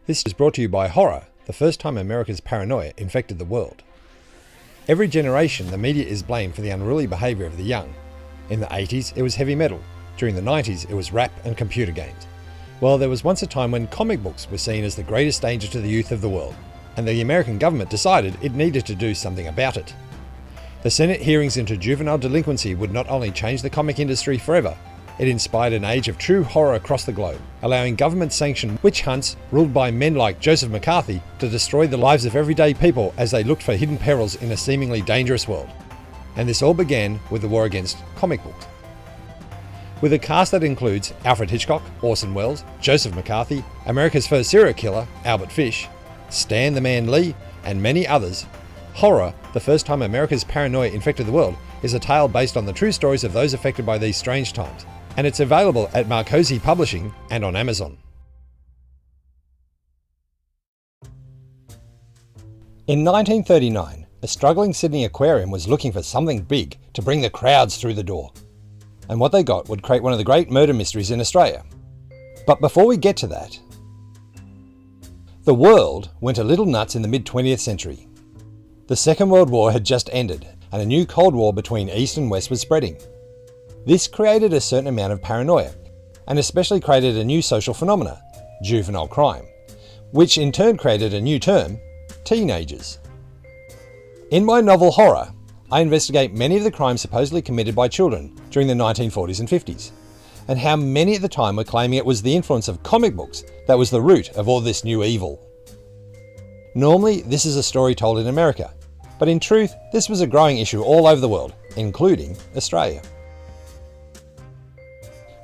This is brought to you by horror, the first time America's paranoia infected the world. Every generation, the media is blamed for the unruly behaviour of the young. In the 80s, it was heavy metal. During the 90s, it was rap and computer games. Well, there was once a time when comic books were seen as the greatest danger to the youth of the world, and the American government decided it needed to do something about it. The Senate hearings into juvenile delinquency would not only change the comic industry forever, it inspired an age of true horror across the globe, allowing government-sanctioned witch hunts ruled by men like Joseph McCarthy to destroy the lives of everyday people as they looked for hidden perils in a seemingly dangerous world. And this all began with the war against comic books. With a cast that includes Alfred Hitchcock, Orson Welles, Joseph McCarthy, America's first serial killer, Albert Fish, Stan the Man Lee, and many others, Horror, the first time America's paranoia infected the world, is a tale based on the true stories of those affected by these strange times, and it's available at Marcosi Publishing and on Amazon. In 1939, a struggling Sydney aquarium was looking for something big to bring the crowds through the door. And what they got would create one of the great murder mysteries in Australia. But before we get to that, the world went a little nuts in the mid-20th century. The Second World War had just ended, and a new Cold War between East and West was spreading. This created a certain amount of paranoia, and especially created a new social phenomena, juvenile crime, which in turn created a new term, teenagers. In my novel Horror, I investigate many of the crimes supposedly committed by children during the 1940s and 50s, and how many at the time were claiming it was the influence of comic books that was the root of all this new evil. Normally, this is a story told in America, but in truth, this was a growing issue all over the world, including Australia.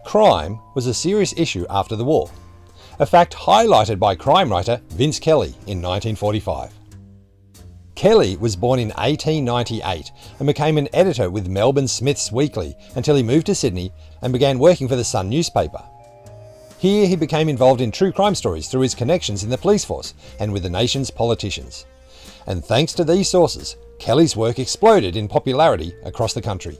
Crime was a serious issue after the war, a fact highlighted by crime writer Vince Kelly in 1945. Kelly was born in 1898 and became an editor with Melbourne Smith's Weekly until he moved to Sydney and began working for the Sun newspaper. Here he became involved in true crime stories through his connections in the police force and with the nation's politicians. And thanks to these sources, Kelly's work exploded in popularity across the country.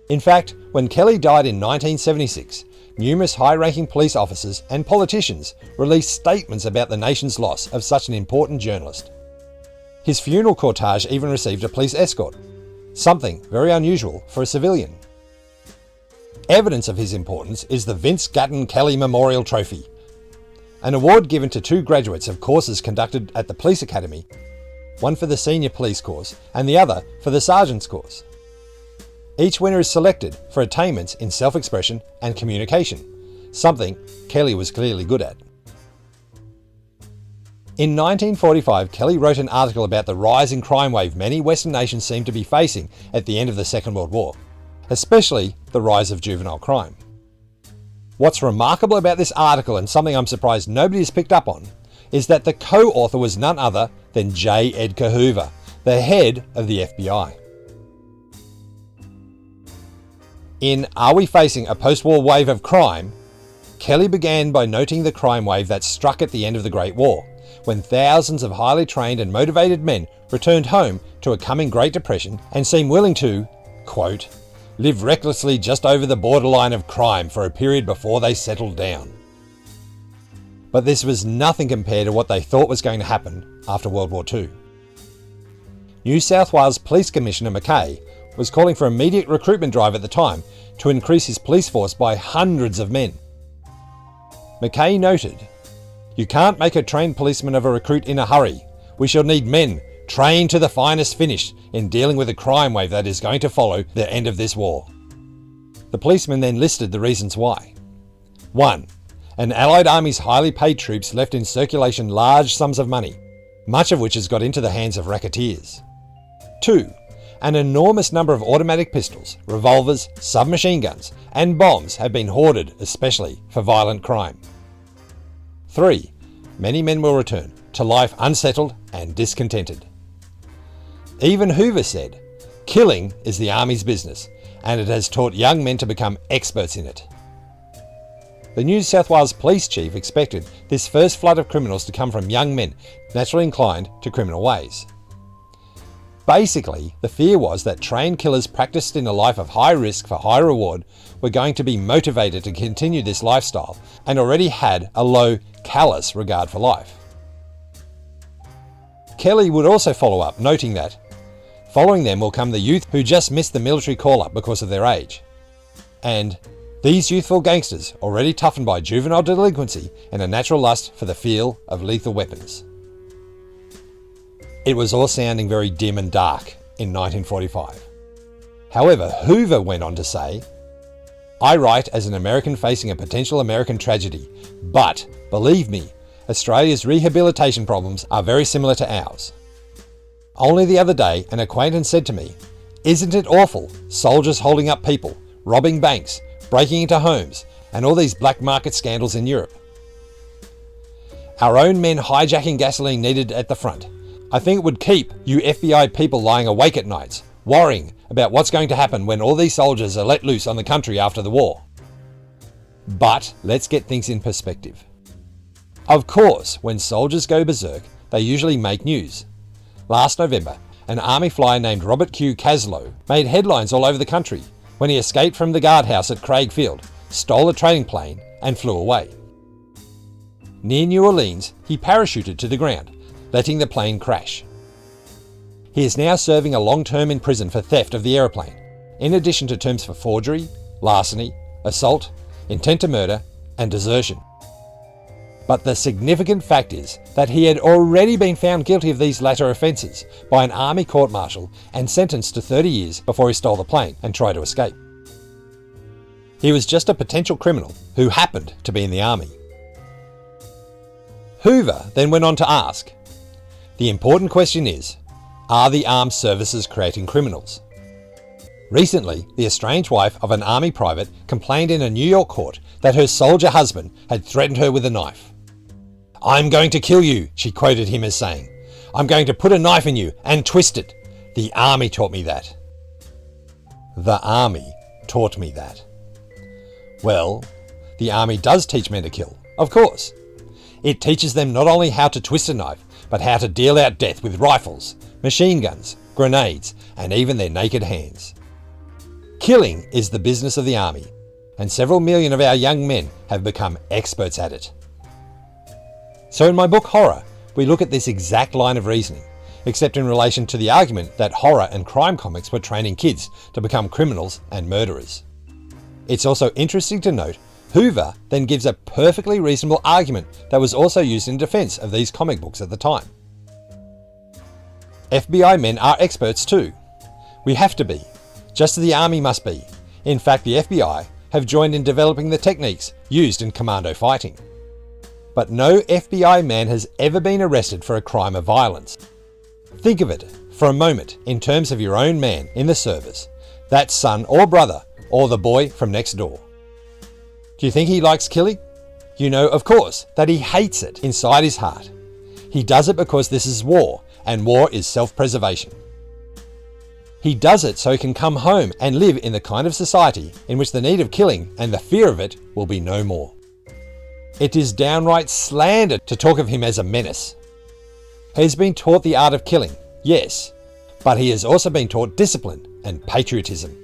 In fact, when Kelly died in 1976, numerous high-ranking police officers and politicians released statements about the nation's loss of such an important journalist. His funeral cortege even received a police escort, something very unusual for a civilian. Evidence of his importance is the Vince Gatton Kelly Memorial Trophy, an award given to two graduates of courses conducted at the Police Academy, one for the Senior Police course and the other for the Sergeant's course. Each winner is selected for attainments in self-expression and communication, something Kelly was clearly good at. In 1945, Kelly wrote an article about the rising crime wave many Western nations seemed to be facing at the end of the Second World War, especially the rise of juvenile crime. What's remarkable about this article, and something I'm surprised nobody has picked up on, is that the co-author was none other than J. Edgar Hoover, the head of the FBI. In Are We Facing a Post-War Wave of Crime?, Kelly began by noting the crime wave that struck at the end of the Great War, when thousands of highly trained and motivated men returned home to a coming Great Depression and seemed willing to, quote, live recklessly just over the borderline of crime for a period before they settled down. But this was nothing compared to what they thought was going to happen after World War II. New South Wales Police Commissioner Mackay was calling for an immediate recruitment drive at the time to increase his police force by hundreds of men. Mackay noted, "You can't make a trained policeman of a recruit in a hurry. We shall need men trained to the finest finish in dealing with the crime wave that is going to follow the end of this war." The policeman then listed the reasons why. 1. An Allied Army's highly paid troops left in circulation large sums of money, much of which has got into the hands of racketeers. 2. An enormous number of automatic pistols, revolvers, submachine guns, and bombs have been hoarded especially for violent crime. 3. Many men will return to life unsettled and discontented. Even Hoover said, "Killing is the Army's business, and it has taught young men to become experts in it." The New South Wales Police Chief expected this first flood of criminals to come from young men naturally inclined to criminal ways. Basically, the fear was that trained killers practiced in a life of high risk for high reward were going to be motivated to continue this lifestyle and already had a low callous regard for life. Kelly would also follow up, noting that following them will come the youth who just missed the military call-up because of their age. And these youthful gangsters, already toughened by juvenile delinquency and a natural lust for the feel of lethal weapons. It was all sounding very dim and dark in 1945. However, Hoover went on to say, "I write as an American facing a potential American tragedy, but believe me, Australia's rehabilitation problems are very similar to ours. Only the other day, an acquaintance said to me, 'Isn't it awful, soldiers holding up people, robbing banks, breaking into homes, and all these black market scandals in Europe? Our own men hijacking gasoline needed at the front. I think it would keep you FBI people lying awake at nights, worrying about what's going to happen when all these soldiers are let loose on the country after the war.' But let's get things in perspective. Of course, when soldiers go berserk, they usually make news. Last November, an army flyer named Robert Q. Caslow made headlines all over the country when he escaped from the guardhouse at Craig Field, stole a training plane, and flew away. Near New Orleans, he parachuted to the ground, letting the plane crash. He is now serving a long term in prison for theft of the aeroplane, in addition to terms for forgery, larceny, assault, intent to murder, and desertion. But the significant fact is that he had already been found guilty of these latter offences by an army court-martial and sentenced to 30 years before he stole the plane and tried to escape. He was just a potential criminal who happened to be in the army. Hoover then went on to ask, the important question is, are the armed services creating criminals? Recently, the estranged wife of an army private complained in a New York court that her soldier husband had threatened her with a knife. "I'm going to kill you," she quoted him as saying. "I'm going to put a knife in you and twist it. The army taught me that." The army taught me that. Well, the army does teach men to kill, of course. It teaches them not only how to twist a knife, but how to deal out death with rifles, machine guns, grenades, and even their naked hands. Killing is the business of the army, and several million of our young men have become experts at it. So in my book Horror, we look at this exact line of reasoning, except in relation to the argument that horror and crime comics were training kids to become criminals and murderers. It's also interesting to note Hoover then gives a perfectly reasonable argument that was also used in defense of these comic books at the time. FBI men are experts too. We have to be, just as the army must be. In fact, the FBI have joined in developing the techniques used in commando fighting. But no FBI man has ever been arrested for a crime of violence. Think of it for a moment in terms of your own man in the service, that son or brother, or the boy from next door. Do you think he likes killing? You know, of course, that he hates it inside his heart. He does it because this is war, and war is self-preservation. He does it so he can come home and live in the kind of society in which the need of killing and the fear of it will be no more. It is downright slander to talk of him as a menace. He has been taught the art of killing, yes, but he has also been taught discipline and patriotism.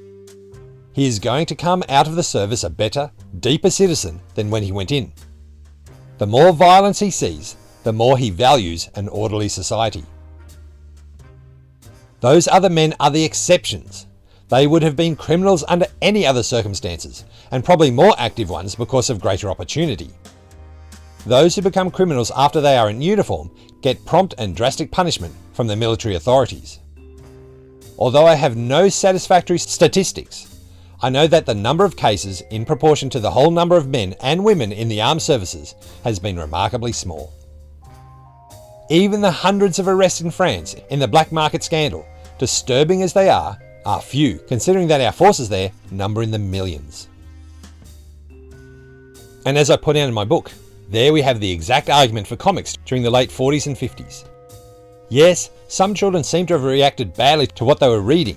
He is going to come out of the service a better, deeper citizen than when he went in. The more violence he sees, the more he values an orderly society. Those other men are the exceptions. They would have been criminals under any other circumstances, and probably more active ones because of greater opportunity. Those who become criminals after they are in uniform get prompt and drastic punishment from the military authorities. Although I have no satisfactory statistics, I know that the number of cases in proportion to the whole number of men and women in the armed services has been remarkably small. Even the hundreds of arrests in France in the black market scandal, disturbing as they are few, considering that our forces there number in the millions. And as I put out in my book, there we have the exact argument for comics during the late 40s and 50s. Yes, some children seem to have reacted badly to what they were reading,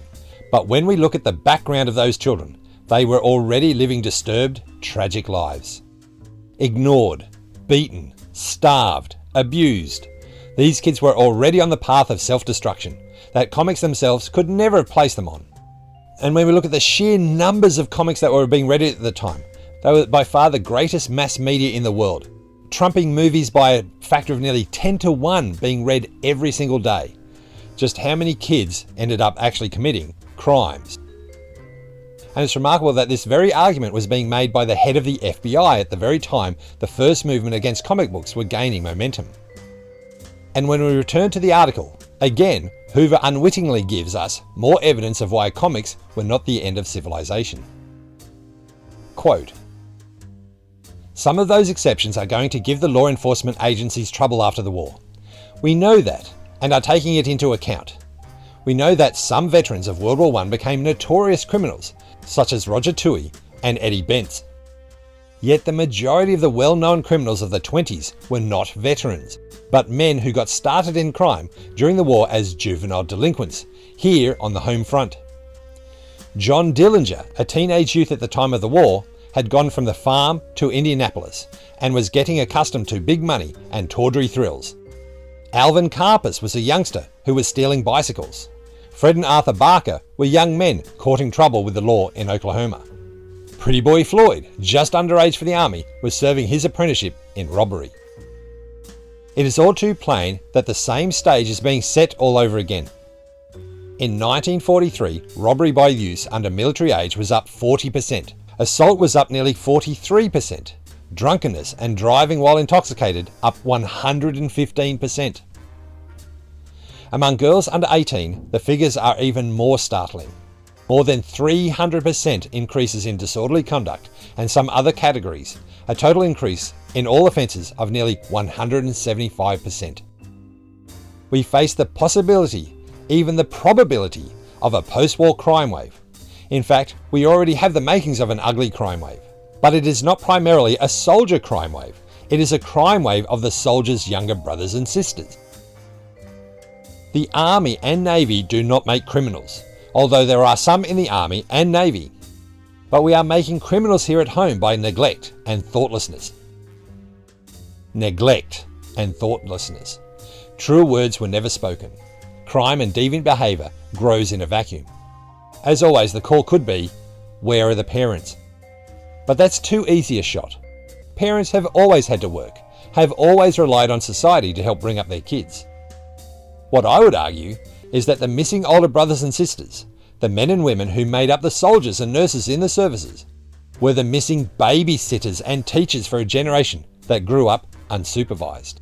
but when we look at the background of those children, they were already living disturbed, tragic lives. Ignored, beaten, starved, abused. These kids were already on the path of self-destruction that comics themselves could never have placed them on. And when we look at the sheer numbers of comics that were being read at the time, they were by far the greatest mass media in the world. trumping movies by a factor of nearly 10 to 1 being read every single day. Just how many kids ended up actually committing crimes? And it's remarkable that this very argument was being made by the head of the FBI at the very time the first movement against comic books were gaining momentum. And when we return to the article, again, Hoover unwittingly gives us more evidence of why comics were not the end of civilization. Quote, "Some of those exceptions are going to give the law enforcement agencies trouble after the war. We know that and are taking it into account. We know that some veterans of World War I became notorious criminals, such as Roger Toohey and Eddie Bentz. Yet the majority of the well-known criminals of the 20s were not veterans, but men who got started in crime during the war as juvenile delinquents, here on the home front. John Dillinger, a teenage youth at the time of the war, had gone from the farm to Indianapolis and was getting accustomed to big money and tawdry thrills. Alvin Karpus was a youngster who was stealing bicycles. Fred and Arthur Barker were young men courting trouble with the law in Oklahoma. Pretty boy Floyd, just underage for the army, was serving his apprenticeship in robbery. It is all too plain that the same stage is being set all over again. In 1943, robbery by youths under military age was up 40%, assault was up nearly 43%, drunkenness and driving while intoxicated up 115%. Among girls under 18, the figures are even more startling. More than 300% increases in disorderly conduct and some other categories, a total increase in all offences of nearly 175%. We face the possibility, even the probability, of a post-war crime wave. In fact, we already have the makings of an ugly crime wave. But it is not primarily a soldier crime wave. It is a crime wave of the soldiers' younger brothers and sisters. The Army and Navy do not make criminals, although there are some in the Army and Navy. But we are making criminals here at home by neglect and thoughtlessness. Neglect and thoughtlessness. Truer words were never spoken. Crime and deviant behaviour grows in a vacuum. As always, the call could be, where are the parents? But that's too easy a shot. Parents have always had to work, have always relied on society to help bring up their kids. What I would argue is that the missing older brothers and sisters, the men and women who made up the soldiers and nurses in the services, were the missing babysitters and teachers for a generation that grew up unsupervised.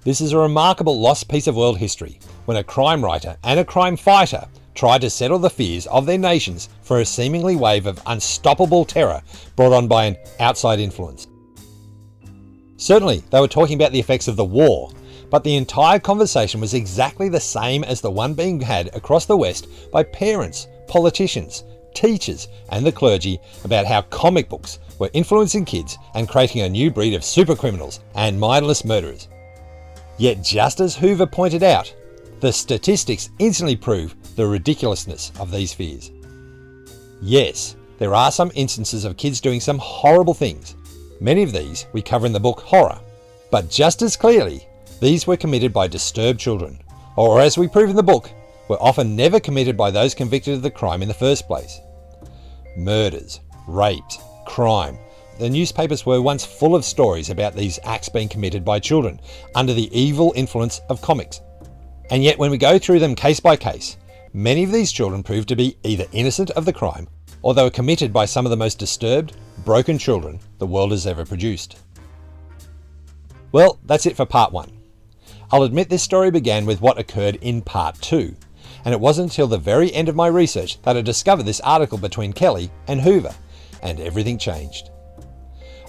This is a remarkable lost piece of world history when a crime writer and a crime fighter tried to settle the fears of their nations for a seemingly wave of unstoppable terror brought on by an outside influence. Certainly, they were talking about the effects of the war, but the entire conversation was exactly the same as the one being had across the West by parents, politicians, teachers, and the clergy about how comic books were influencing kids and creating a new breed of supercriminals and mindless murderers. Yet just as Hoover pointed out, the statistics instantly prove the ridiculousness of these fears. Yes, there are some instances of kids doing some horrible things. Many of these we cover in the book Horror. But just as clearly, these were committed by disturbed children, or as we prove in the book, were often never committed by those convicted of the crime in the first place. Murders, rapes, crime. The newspapers were once full of stories about these acts being committed by children under the evil influence of comics. And yet when we go through them case by case, many of these children proved to be either innocent of the crime or they were committed by some of the most disturbed, broken children the world has ever produced. Well, that's it for part 1. I'll admit this story began with what occurred in part 2, and it wasn't until the very end of my research that I discovered this article between Kelly and Hoover, and everything changed.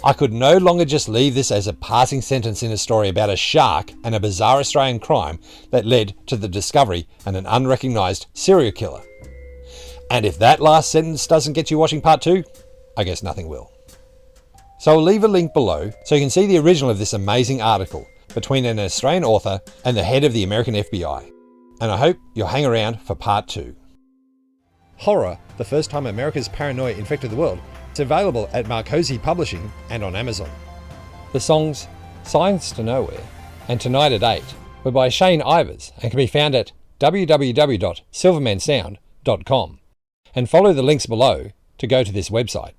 I could no longer just leave this as a passing sentence in a story about a shark and a bizarre Australian crime that led to the discovery and an unrecognised serial killer. And if that last sentence doesn't get you watching part 2, I guess nothing will. So I'll leave a link below so you can see the original of this amazing article between an Australian author and the head of the American FBI. And I hope you'll hang around for part 2. Horror, the first time America's paranoia infected the world, is available at Marcosi Publishing and on Amazon. The songs Signs to Nowhere and Tonight at 8 were by Shane Ivers and can be found at www.silvermansound.com, and follow the links below to go to this website.